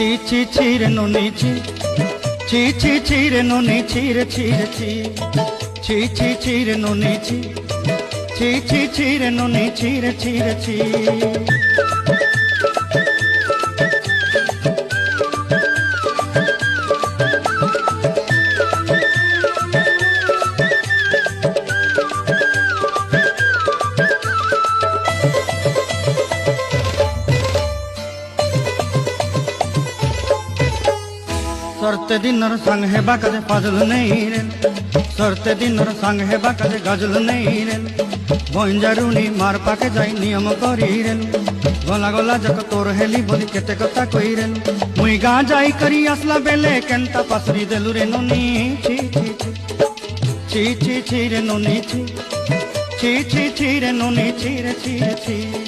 ছি ছি ছি রে নুনি ছি ছি ছি ছি রে নুনি ছি রে ছি রে ছি ছি ছি ছি রে নুনি ছি ছি ছি ছি রে নুনি ছি রে ছি রে ছি सरते दिनर संग है बाकदे फाजल नहीं रेल सरते दिनर संग है बाकदे गजल नहीं रेल बंजारुनी मार पाके जाई नियम करी रेल गला गला जक तोर हेली बोली केते कथा कई रेल मुई गा जाई करी असला बेले केंता पासरी देलु रे नुनी छी छी छी छी छी रे नुनी छी छी छी छी रे नुनी छी रे छी रे छी